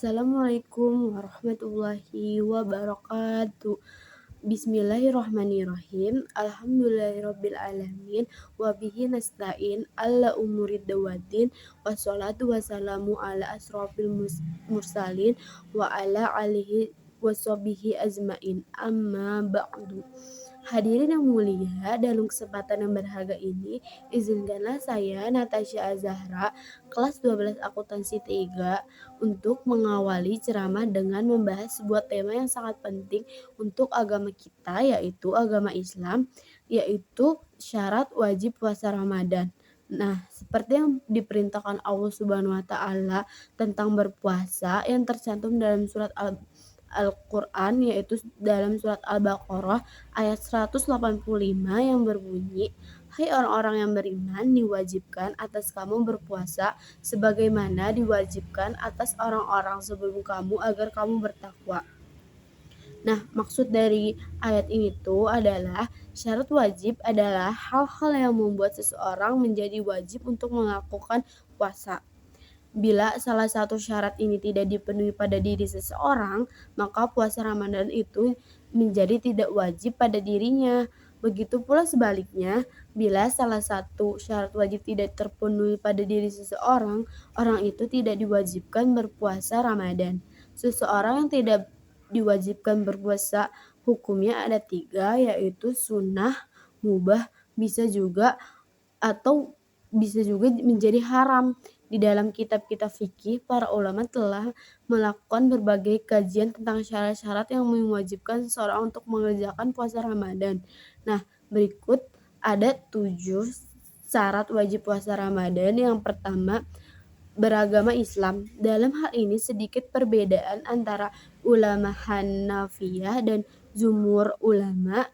Assalamualaikum warahmatullahi wabarakatuh. Bismillahirrahmanirrahim. Alhamdulillahirabbil alamin wa bihi nasta'in alla umurid dawaddin wassalatu wassalamu ala asrofil mursalin wa ala alihi washabihi azmain. Amma ba'du. Hadirin yang mulia, dalam kesempatan yang berharga ini, izinkanlah saya, Natasha Azahra, kelas 12 akuntansi 3, untuk mengawali ceramah dengan membahas sebuah tema yang sangat penting untuk agama kita, yaitu agama Islam, yaitu syarat wajib puasa Ramadan. Nah, seperti yang diperintahkan Allah Subhanahu wa taala tentang berpuasa yang tercantum dalam surat Al-Quran, yaitu dalam surat Al-Baqarah ayat 185 yang berbunyi, "Hai orang-orang yang beriman, diwajibkan atas kamu berpuasa sebagaimana diwajibkan atas orang-orang sebelum kamu agar kamu bertakwa." Nah, maksud dari ayat ini tuh adalah syarat wajib adalah hal-hal yang membuat seseorang menjadi wajib untuk melakukan puasa. Bila salah satu syarat ini tidak dipenuhi pada diri seseorang, maka puasa Ramadan itu menjadi tidak wajib pada dirinya. Begitu pula sebaliknya, bila salah satu syarat wajib tidak terpenuhi pada diri seseorang, orang itu tidak diwajibkan berpuasa Ramadan. Seseorang yang tidak diwajibkan berpuasa hukumnya ada 3, yaitu sunnah, mubah, atau bisa juga menjadi haram. Di dalam kitab-kitab fikih, para ulama telah melakukan berbagai kajian tentang syarat-syarat yang mewajibkan seseorang untuk mengerjakan puasa Ramadan. Nah, berikut ada 7 syarat wajib puasa Ramadan. Yang pertama, beragama Islam. Dalam hal ini sedikit perbedaan antara ulama Hanafiyah dan jumhur ulama.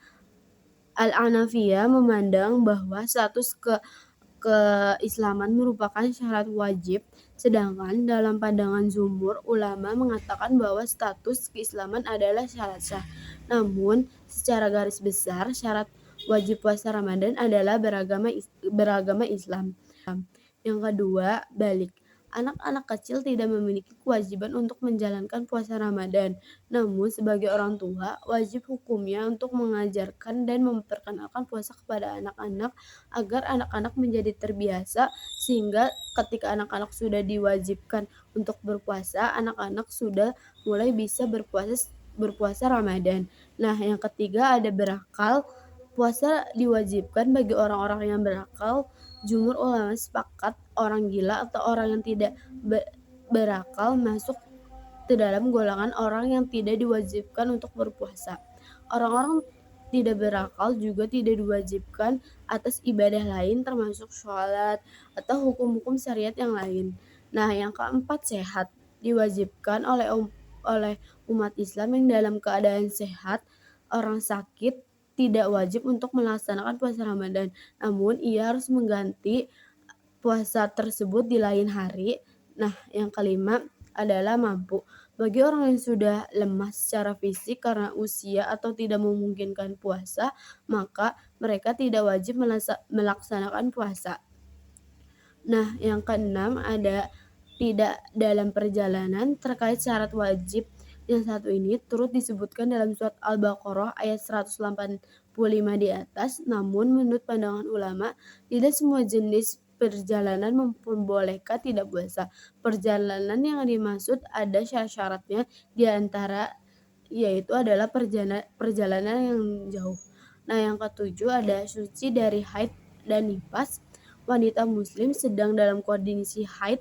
Al-Hanafiyah memandang bahwa status keislaman merupakan syarat wajib, sedangkan dalam pandangan jumhur ulama mengatakan bahwa status keislaman adalah syarat sah. Namun, secara garis besar, syarat wajib puasa Ramadan adalah beragama Islam. Yang kedua, balik. Anak-anak kecil tidak memiliki kewajiban untuk menjalankan puasa Ramadan. Namun, sebagai orang tua, wajib hukumnya untuk mengajarkan dan memperkenalkan puasa kepada anak-anak agar anak-anak menjadi terbiasa, sehingga ketika anak-anak sudah diwajibkan untuk berpuasa, anak-anak sudah mulai bisa berpuasa Ramadan. Nah, yang ketiga ada berakal. Puasa diwajibkan bagi orang-orang yang berakal. Jumhur ulama sepakat orang gila atau orang yang tidak berakal masuk ke dalam golongan orang yang tidak diwajibkan untuk berpuasa. Orang-orang tidak berakal juga tidak diwajibkan atas ibadah lain termasuk sholat atau hukum-hukum syariat yang lain. Nah, yang keempat, sehat. Diwajibkan oleh umat Islam yang dalam keadaan sehat. Orang sakit tidak wajib untuk melaksanakan puasa Ramadan, namun ia harus mengganti puasa tersebut di lain hari. Nah, yang kelima adalah mampu. Bagi orang yang sudah lemah secara fisik karena usia atau tidak memungkinkan puasa, maka mereka tidak wajib melaksanakan puasa. Nah, yang keenam ada tidak dalam perjalanan. Terkait syarat wajib yang satu ini turut disebutkan dalam surat Al-Baqarah ayat 185 di atas. Namun menurut pandangan ulama, tidak semua jenis perjalanan memperbolehkan tidak puasa. Perjalanan yang dimaksud ada syarat-syaratnya, di antara yaitu adalah perjalanan yang jauh. Nah, yang ketujuh ada suci dari haid dan nifas. Wanita muslim sedang dalam kondisi haid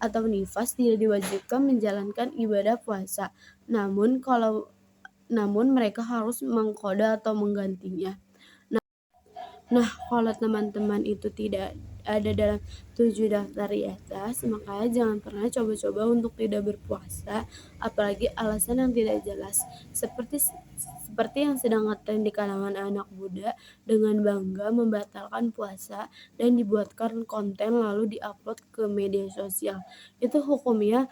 atau nifas tidak diwajibkan menjalankan ibadah puasa. Namun mereka harus mengqada atau menggantinya. Nah, kalau teman-teman itu tidak ada dalam 7 daftar di atas, maka jangan pernah coba-coba untuk tidak berpuasa, apalagi alasan yang tidak jelas. Seperti yang sedang ngetren di kalangan anak muda dengan bangga membatalkan puasa dan dibuatkan konten lalu diupload ke media sosial. Itu hukumannya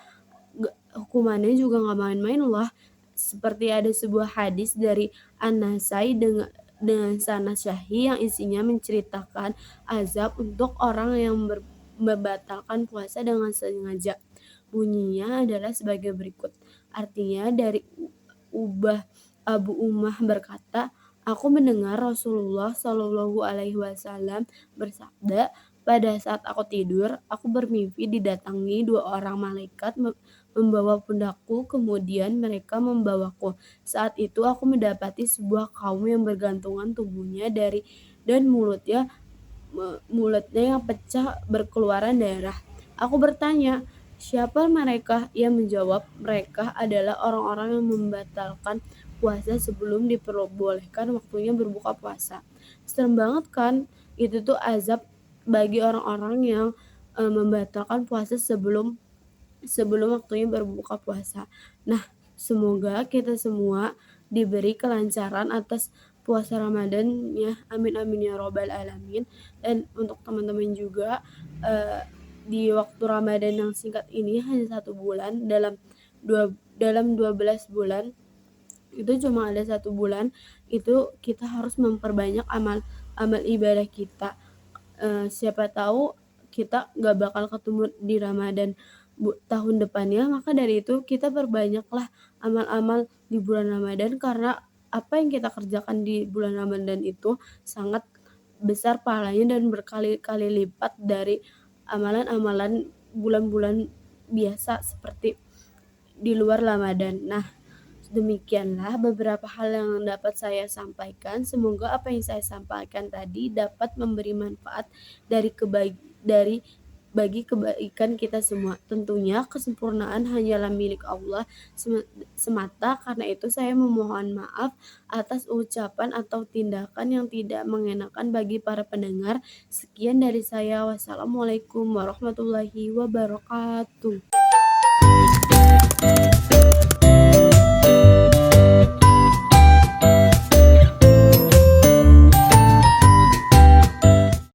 juga nggak main-main loh. Seperti ada sebuah hadis dari An-Nasai dengan sanad sahih yang isinya menceritakan azab untuk orang yang membatalkan puasa dengan sengaja. Bunyinya adalah sebagai berikut. Artinya dari Ubah Abu Ummah berkata, "Aku mendengar Rasulullah Shallallahu Alaihi Wasallam bersabda, pada saat aku tidur, aku bermimpi didatangi dua orang malaikat membawa pundakku, kemudian mereka membawaku. Saat itu aku mendapati sebuah kaum yang bergantungan tubuhnya dari dan mulutnya yang pecah berkeluaran darah. Aku bertanya, siapa mereka? Ia menjawab, mereka adalah orang-orang yang membatalkan puasa sebelum diperbolehkan waktunya berbuka puasa. Serem banget kan? Itu tuh azab bagi orang-orang yang membatalkan puasa sebelum sebelum waktunya berbuka puasa. Nah, semoga kita semua diberi kelancaran atas puasa Ramadan ya. Amin amin ya robbal alamin. Dan untuk teman-teman juga di waktu Ramadan yang singkat ini hanya 1 bulan dalam 12 bulan itu cuma ada 1 bulan itu kita harus memperbanyak amal amal ibadah kita. Siapa tahu kita nggak bakal ketemu di Ramadan tahun depannya, maka dari itu kita perbanyaklah amal-amal di bulan Ramadan karena apa yang kita kerjakan di bulan Ramadan itu sangat besar pahalanya dan berkali-kali lipat dari amalan-amalan bulan-bulan biasa seperti di luar Ramadan. Nah, demikianlah beberapa hal yang dapat saya sampaikan. Semoga apa yang saya sampaikan tadi dapat memberi manfaat dari bagi kebaikan kita semua. Tentunya kesempurnaan hanyalah milik Allah semata. Karena itu saya memohon maaf atas ucapan atau tindakan yang tidak mengenakan bagi para pendengar. Sekian dari saya. Wassalamualaikum warahmatullahi wabarakatuh.